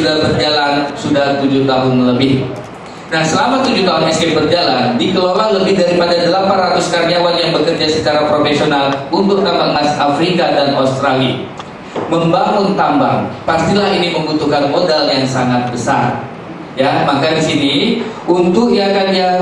sudah berjalan sudah 7 tahun lebih. Nah, selama 7 tahun Escape berjalan, dikelola lebih daripada 800 karyawan yang bekerja secara profesional untuk tambang emas Afrika dan Australia. Membangun tambang, pastilah ini membutuhkan modal yang sangat besar. Ya, maka di sini untuk ya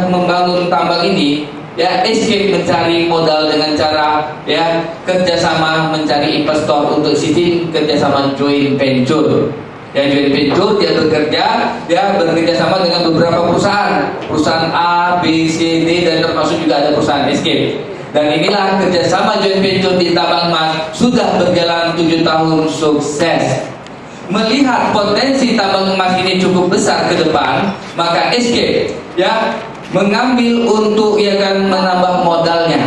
membangun tambang ini, ya Escape mencari modal dengan cara ya kerjasama mencari investor untuk sistem kerjasama joint venture. Ya, joint venture dia bekerja sama dengan beberapa perusahaan A, B, C, D, dan termasuk juga ada perusahaan Escape. Dan inilah kerjasama joint venture di tambang emas sudah berjalan 7 tahun sukses. Melihat potensi tambang emas ini cukup besar ke depan, maka Escape ya mengambil untuk menambah modalnya.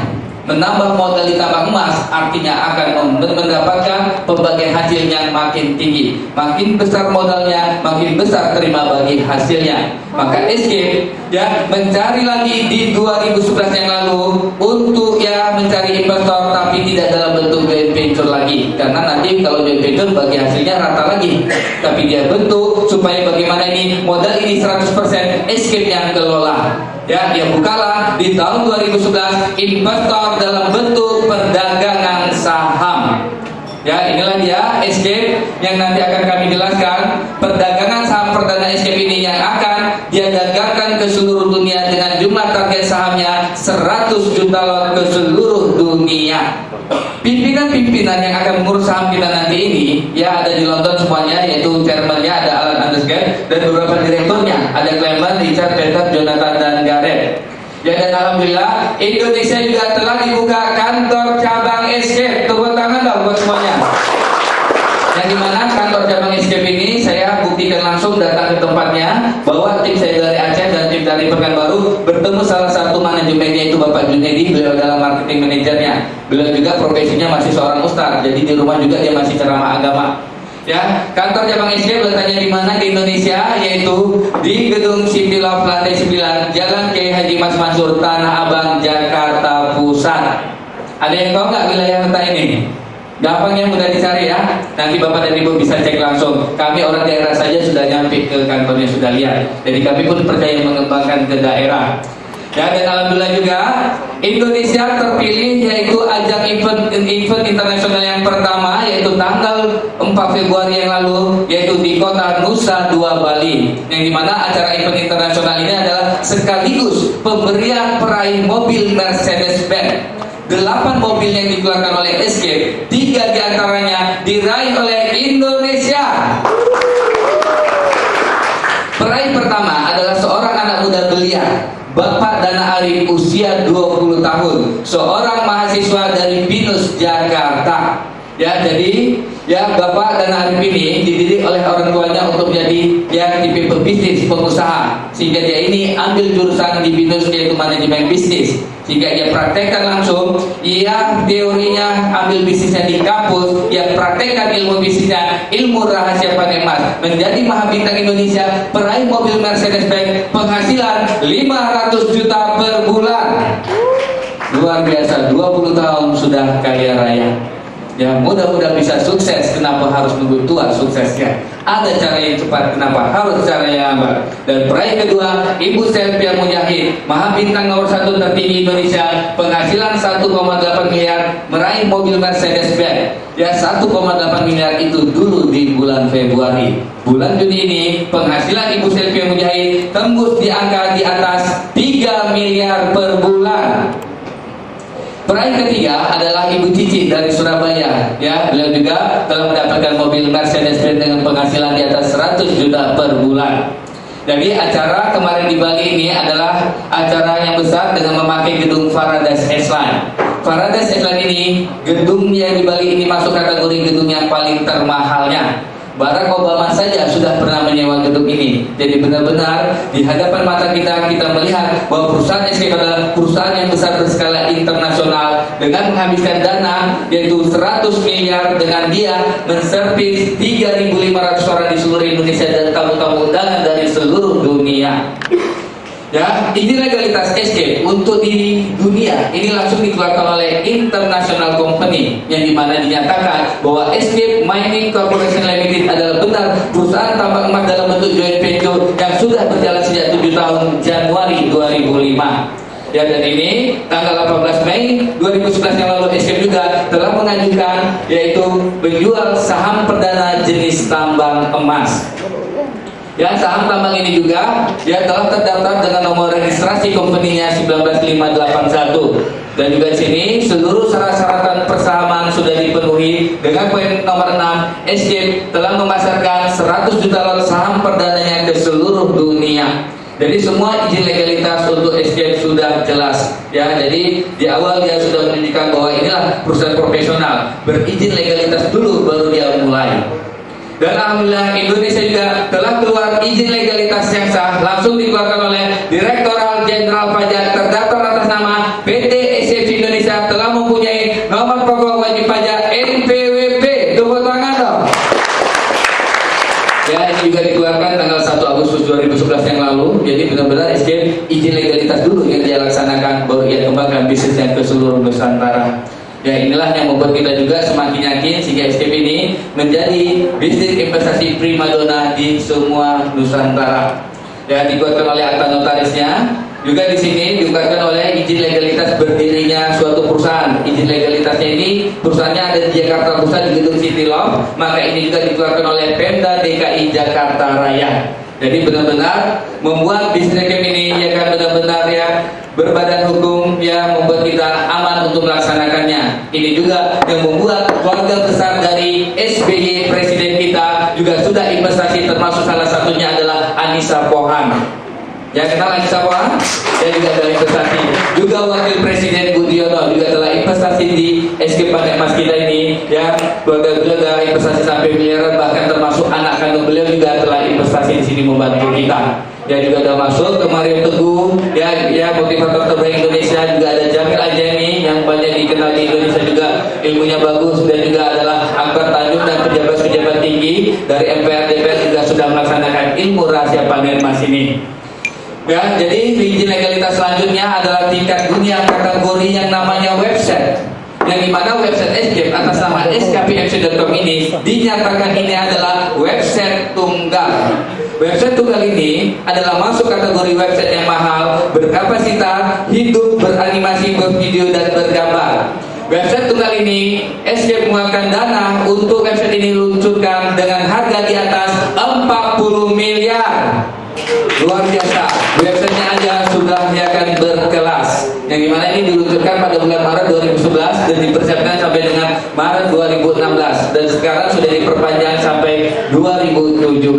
Menambah modal di tambang emas artinya akan mendapatkan pembagian hasil yang makin tinggi. Makin besar modalnya, makin besar terima bagi hasilnya. Maka Escape ya mencari lagi di 2011 yang lalu untuk mencari investor, tapi tidak dalam bentuk joint venture lagi. Karena nanti kalau joint venture bagi hasilnya rata lagi. Tapi dia bentuk supaya bagaimana ini modal ini 100% Escape yang kelola. Ya, dia bukalah di tahun 2011 investor dalam bentuk perdagangan saham. Ya, inilah dia Escape yang nanti akan kami jelaskan. Perdagangan saham perdana Escape ini yang akan dia dagangkan ke seluruh dunia dengan jumlah target sahamnya 100 juta lot ke seluruh dunia. Pimpinan-pimpinan yang akan mengurus saham kita nanti ini ya ada di London semuanya, yaitu chairman-nya ada Alan Andersgate dan beberapa direkturnya ada Clement, Richard, Peter, Jonathan, dan Gareth. Ya, dan alhamdulillah Indonesia juga telah dibuka kantor cabang Escape. Tepuk tangan dong buat semuanya. Yang dimana kantor cabang Escape ini saya buktikan langsung datang ke tempatnya bahwa tim saya dari Aceh dan tim dari Pekanbaru bertemu salah satu manajemennya itu Bapak Junedi, beliau adalah marketing manajernya. Beliau juga profesinya masih seorang ustaz, jadi di rumah juga dia masih ceramah agama. Ya, kantor cabang Escape letaknya di mana di Indonesia, yaitu di Gedung City Love lantai 9, Jalan Kiai Haji Mas Mansur, Tanah Abang, Jakarta Pusat. Ada yang tahu nggak wilayah letak ini? Gampang yang mudah dicari ya. Nanti Bapak dan Ibu bisa cek langsung. Kami orang daerah saja sudah nyampe ke kantornya, sudah lihat. Jadi kami pun percaya mengembangkan ke daerah. Ya, dan alhamdulillah juga Indonesia terpilih yaitu ajang event internasional yang pertama, yaitu tanggal 4 Februari yang lalu, yaitu di kota Nusa Dua Bali. Yang dimana acara event internasional ini adalah sekaligus pemberian peraih mobil Mercedes-Benz. 8 mobil yang dikeluarkan oleh Escape, 3 diantaranya diraih oleh Indonesia. Peraih pertama adalah seorang anak muda belia, Bapak Dana Arif, usia 20 tahun, seorang mahasiswa dari BINUS Jakarta. Ya, jadi ya Bapak Dana Arif ini dididik oleh orang tuanya untuk menjadi tipe pebisnis, pengusaha, sehingga dia ini ambil jurusan di BINUS yaitu manajemen bisnis. Sehingga ia praktekkan langsung, ia teorinya ambil bisnisnya di kampus, ia praktekkan ilmu bisnisnya, ilmu rahasia panen emas, menjadi mahabintang Indonesia, peraih mobil Mercedes-Benz, penghasilan 500 juta per bulan. Luar biasa, 20 tahun sudah kaya raya. Ya, mudah-mudahan bisa sukses. Kenapa harus nunggu tua suksesnya? Ada cara yang cepat, kenapa harus cara yang lambat? Dan peraih kedua, Ibu Selfia Mujahid, mahabintang nomor 1 tertinggi Indonesia, penghasilan 1,8 miliar, meraih mobil Mercedes-Benz. Ya, 1,8 miliar itu dulu di bulan Februari. Bulan Juni ini penghasilan Ibu Selfia Mujahid tembus di angka di atas 3 miliar per bulan. Peraih ketiga adalah Ibu Cici dari Surabaya. Ya, beliau juga telah mendapatkan mobil Mercedes-Benz dengan penghasilan di atas 100 juta per bulan. Jadi acara kemarin di Bali ini adalah acara yang besar dengan memakai gedung Paradise Island. Paradise Island ini, gedung yang di Bali ini masuk kategori gedung yang paling termahalnya. Barack Obama saja sudah pernah menyewa gedung ini. Jadi benar-benar di hadapan mata kita melihat bahwa perusahaan Escape adalah perusahaan yang besar berskala internasional dengan menghabiskan dana yaitu 100 miliar dengan dia menservis 3.500 orang di seluruh Indonesia dan tamu-tamu undangan dari seluruh dunia. Ya, izin legalitas escape untuk di dunia ini langsung dikeluarkan oleh international company yang dimana dinyatakan bahwa Escape Mining Corporation Limited adalah benar perusahaan tambang emas dalam bentuk joint venture yang sudah berjalan sejak 7 tahun Januari 2005. Ya, dan ini tanggal 18 Mei 2011 yang lalu Escape juga telah mengajukan yaitu menjual saham perdana jenis tambang emas. Ya, saham tambang ini juga ya telah terdaftar dengan nomor registrasi company-nya 19581. Dan juga di sini seluruh syarat-syaratan persahaman sudah dipenuhi. Dengan poin nomor 6, Escape telah memasarkan 100 juta lot saham perdananya ke seluruh dunia. Jadi semua izin legalitas untuk Escape sudah jelas. Ya, jadi di awal dia sudah menunjukkan bahwa inilah perusahaan profesional, berizin legalitas dulu baru dia mulai. Dan alhamdulillah Indonesia juga telah keluar izin legalitas yang sah langsung dikeluarkan oleh Direktorat Jenderal Pajak terdaftar atas nama PT SCFC Indonesia, telah mempunyai nomor pokok wajib pajak NPWP. Tepuk tangan dong. Ya, ini juga dikeluarkan tanggal 1 Agustus 2011 yang lalu. Jadi benar-benar Escape izin legalitas dulu yang dia laksanakan, baru ia kembangkan bisnisnya ke seluruh Nusantara. Ya, inilah yang membuat kita juga semakin yakin sehingga Escape ini menjadi bisnis investasi primadona di semua Nusantara. Ya, dikeluarkan oleh akta notarisnya. Juga di sini dikeluarkan oleh izin legalitas berdirinya suatu perusahaan. Izin legalitasnya ini perusahaannya ada di Jakarta Pusat di gedung City Love. Maka ini juga dikeluarkan oleh Pemda DKI Jakarta Raya. Jadi benar-benar membuat bisnis ini ya kan benar-benar ya berbadan hukum yang membuat kita aman untuk melaksanakannya. Ini juga yang membuat keluarga besar dari SBY Presiden kita juga sudah investasi, termasuk salah satunya adalah Anissa Pohan. Ya, kenal Anissa Pohan? Dia juga telah investasi. Juga Wakil Presiden Budiono juga telah investasi di Escape Pakai Emas kita ini. Ya, keluarga beliau telah investasi sampai miliaran, bahkan termasuk anak kandung beliau juga telah investasi di sini membantu kita. Ya, juga sudah masuk ke Mario Teguh, ya motivator terbaik Indonesia. Juga ada Jamil Ajani yang banyak dikenal di Indonesia juga, ilmunya bagus. Dan juga adalah Akbar Tanjung dan pejabat-pejabat tinggi dari MPR DPR juga sudah melaksanakan ilmu rahasia panen emas ini. Ya, jadi izin legalitas selanjutnya adalah tingkat dunia kategori yang namanya website, yang dimana website Escape atas nama skpfc.com ini dinyatakan ini adalah website tunggal. Website tunggal ini adalah masuk kategori website yang mahal, berkapasitas, hidup, beranimasi, bervideo, dan bergambar. Website tunggal ini Escape mengeluarkan dana untuk website ini diluncurkan dengan harga di atas 40 miliar. Luar biasa, websitenya aja sudah akan berkelas. Yang dimana ini diluncurkan pada bulan Maret 2011 dan dipersiapkan sampai dengan Maret 2016 dan sekarang sudah diperpanjang sampai 2017.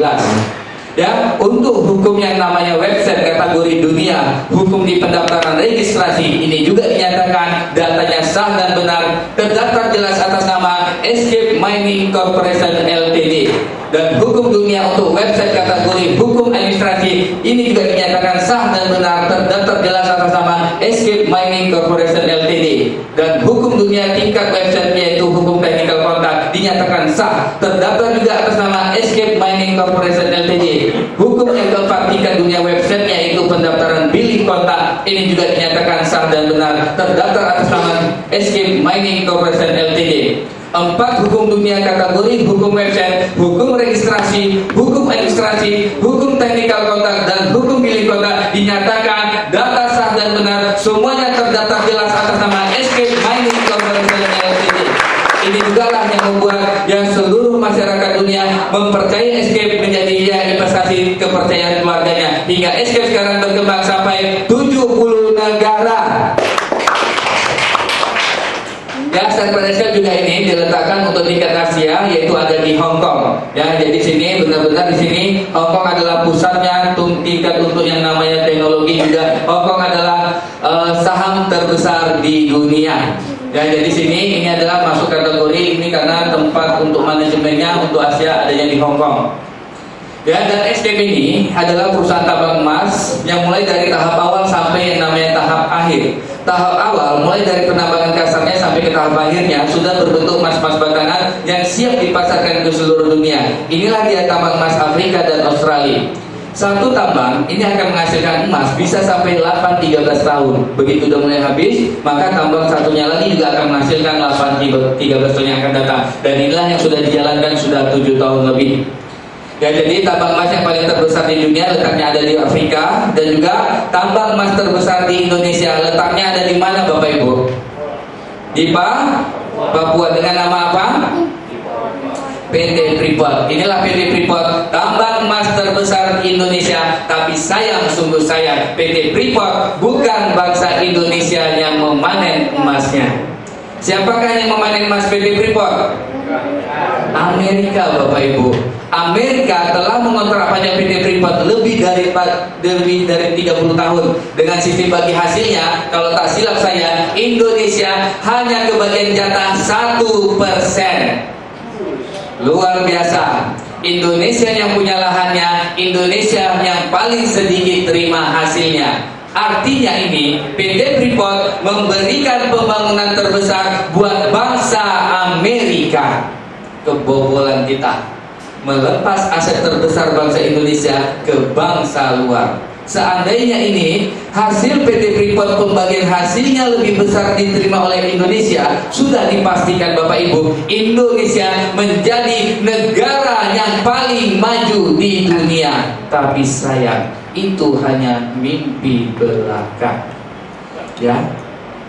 Ya, untuk hukum yang namanya website kategori dunia, hukum di pendaftaran registrasi ini juga dinyatakan datanya sah dan benar, terdaftar jelas atas nama Escape Mining Corporation Ltd. Dan hukum dunia untuk website kategori hukum administrasi ini juga dinyatakan sah dan benar, terdaftar jelas atas nama Escape Mining Corporation Ltd. Dan hukum dunia tingkat website yaitu hukum technical contact dinyatakan sah, terdaftar juga atas nama Escape Mining Corporation Ltd. Hukum yang keempat tingkat dunia website yaitu pendaftaran billing kontak ini juga dinyatakan sah dan benar, terdaftar atas nama Escape Mining Corporation Ltd. 4 hukum dunia kategori hukum website, hukum registrasi, hukum administrasi, hukum technical kontak, dan hukum billing kontak dinyatakan data sah dan benar, semuanya terdaftar jelas atas nama Escape Mining Corporation Ltd. Ini juga lah yang membuat yang seluruh masyarakat dunia mempercayai Escape menjadi investasi kepercayaan keluarganya, hingga Escape sekarang berkembang sampai 70 negara. Ya, standar Escape juga ini diletakkan untuk tingkat Asia, yaitu ada di Hong Kong. Ya, jadi sini benar-benar di sini Hong Kong adalah pusatnya tingkat untuk yang namanya teknologi juga. Hong Kong adalah saham terbesar di dunia. Ya, jadi sini ini adalah masuk kategori ini karena tempat untuk manajemennya untuk Asia adanya di Hong Kong. Ya, dan Escape ini adalah perusahaan tambang emas yang mulai dari tahap awal sampai yang namanya tahap akhir. Tahap awal mulai dari penambangan kasarnya sampai ke tahap akhirnya sudah berbentuk emas-emas batangan yang siap dipasarkan ke seluruh dunia. Inilah dia tambang emas Afrika dan Australia. Satu tambang ini akan menghasilkan emas bisa sampai 8-13 tahun. Begitu udah mulai habis, maka tambang satunya lagi juga akan menghasilkan 8-13 tahun yang akan datang. Dan inilah yang sudah dijalankan sudah 7 tahun lebih. Ya, jadi tambang emas yang paling terbesar di dunia letaknya ada di Afrika, dan juga tambang emas terbesar di Indonesia letaknya ada di mana Bapak Ibu? Di Papua, dengan nama apa? PT Freeport. Inilah PT Freeport, tambang emas terbesar di Indonesia. Tapi sayang, sungguh sayang, PT Freeport bukan bangsa Indonesia yang memanen emasnya. Siapakah yang memanen emas PT Freeport? Amerika, Bapak Ibu. Amerika telah mengontrak pajak PT Freeport lebih dari 30 tahun dengan sistem bagi hasilnya. Kalau tak silap saya, Indonesia hanya kebagian jatah 1%. Luar biasa. Indonesia yang punya lahannya, Indonesia yang paling sedikit terima hasilnya. Artinya ini PT Freeport memberikan pembangunan terbesar buat bangsa Amerika. Kebobolan kita melepas aset terbesar bangsa Indonesia ke bangsa luar. Seandainya ini hasil PT Freeport pembagian hasilnya lebih besar diterima oleh Indonesia, sudah dipastikan Bapak Ibu, Indonesia menjadi negara yang paling maju di dunia. Tapi sayang, itu hanya mimpi belaka. Ya,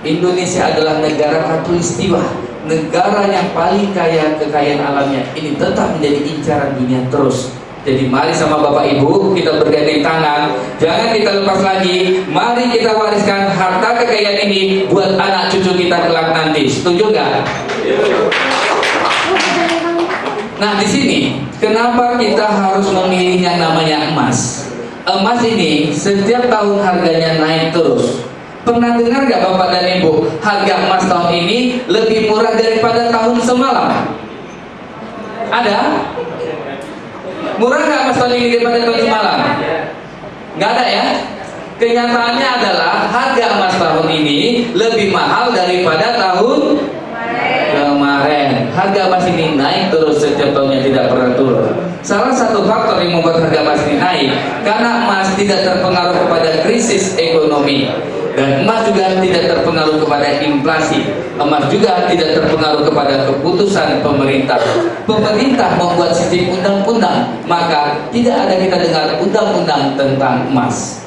Indonesia adalah negara khatulistiwa, negara yang paling kaya kekayaan alamnya. Ini tetap menjadi incaran dunia terus. Jadi mari sama Bapak Ibu kita bergandeng tangan, jangan kita lepas lagi. Mari kita wariskan harta kekayaan ini buat anak cucu kita kelak nanti. Setuju nggak? Nah, di sini kenapa kita harus memilih yang namanya emas? Emas ini setiap tahun harganya naik terus. Pernah dengar nggak Bapak dan Ibu, harga emas tahun ini lebih murah daripada tahun semalam? Ada? Murah nggak emas tahun ini daripada tahun semalam? Nggak ada ya? Kenyataannya adalah harga emas tahun ini lebih mahal daripada tahun kemarin. Harga emas ini naik terus setiap tahunnya, tidak pernah turun. Salah satu faktor yang membuat harga emas ini naik karena emas tidak terpengaruh kepada krisis ekonomi. Dan emas juga tidak terpengaruh kepada inflasi. Emas juga tidak terpengaruh kepada keputusan pemerintah. Pemerintah membuat sistem undang-undang, maka tidak ada kita dengar undang-undang tentang emas.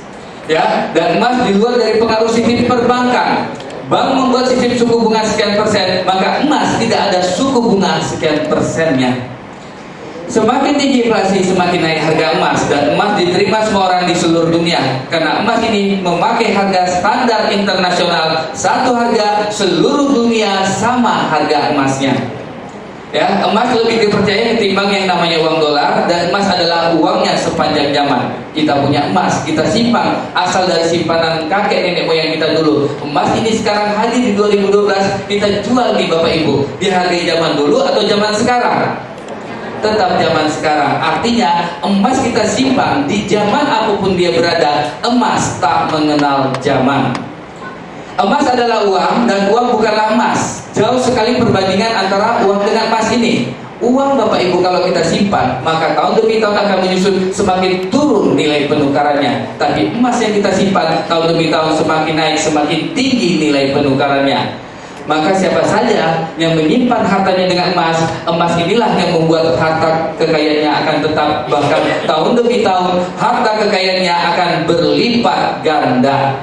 Ya, dan emas di luar dari pengaruh sistem perbankan. Bank membuat sistem suku bunga sekian persen, maka emas tidak ada suku bunga sekian persennya. Semakin tinggi inflasi, semakin naik harga emas, dan emas diterima semua orang di seluruh dunia karena emas ini memakai harga standar internasional. Satu harga, seluruh dunia sama harga emasnya. Ya, emas lebih dipercaya ketimbang yang namanya uang dolar, dan emas adalah uangnya sepanjang zaman. Kita punya emas, kita simpan asal dari simpanan kakek nenek moyang kita dulu. Emas ini sekarang hadir di 2012, kita jual nih Bapak Ibu. Dihargai zaman dulu atau zaman sekarang? Tetap zaman sekarang. Artinya emas kita simpan di zaman apapun dia berada. Emas tak mengenal zaman. Emas adalah uang, dan uang bukanlah emas. Jauh sekali perbandingan antara uang dengan emas ini. Uang Bapak Ibu kalau kita simpan, maka tahun demi tahun akan menyusut, semakin turun nilai penukarannya. Tapi emas yang kita simpan tahun demi tahun semakin naik, semakin tinggi nilai penukarannya. Maka siapa saja yang menyimpan hartanya dengan emas, emas inilah yang membuat harta kekayaannya akan tetap, bahkan tahun demi tahun harta kekayaannya akan berlipat ganda.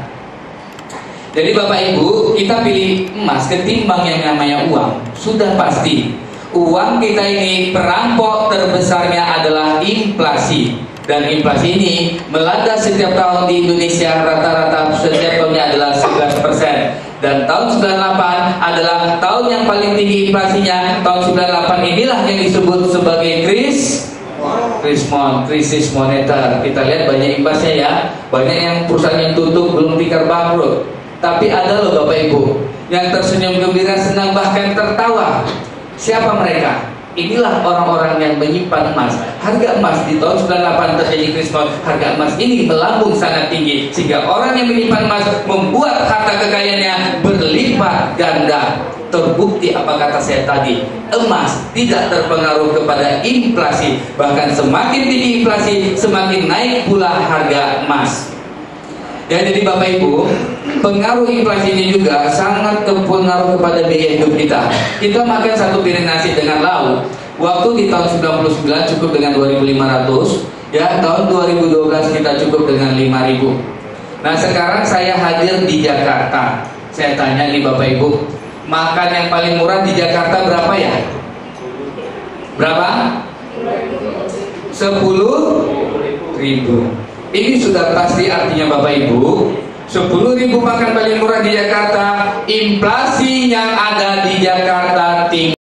Jadi Bapak Ibu, kita pilih emas ketimbang yang namanya uang. Sudah pasti uang kita ini perampok terbesarnya adalah inflasi. Dan inflasi ini melanda setiap tahun di Indonesia, rata-rata setiap tahunnya adalah 11%. Dan tahun 98 adalah tahun yang paling tinggi inflasinya. Tahun 98 inilah yang disebut sebagai krisis moneter. Kita lihat banyak imbasnya ya. Banyak yang perusahaan yang tutup, belum tikar bangkrut. Tapi ada loh Bapak Ibu yang tersenyum gembira, senang, bahkan tertawa. Siapa mereka? Inilah orang-orang yang menyimpan emas. Harga emas di tahun 98 terjadi krisis, harga emas ini melambung sangat tinggi, sehingga orang yang menyimpan emas membuat harta kekayaannya berlipat ganda. Terbukti apa kata saya tadi, emas tidak terpengaruh kepada inflasi. Bahkan semakin tinggi inflasi, semakin naik pula harga emas. Ya, jadi Bapak Ibu, pengaruh inflasi ini juga sangat berpengaruh kepada biaya hidup kita. Kita makan satu piring nasi dengan lauk, waktu di tahun 99 cukup dengan 2.500, ya tahun 2012 kita cukup dengan 5.000. Nah sekarang saya hadir di Jakarta, saya tanya nih Bapak Ibu, makan yang paling murah di Jakarta berapa ya? Berapa? 10.000. Ini sudah pasti artinya Bapak Ibu, 10.000 makan paling murah di Jakarta, inflasi yang ada di Jakarta tinggi.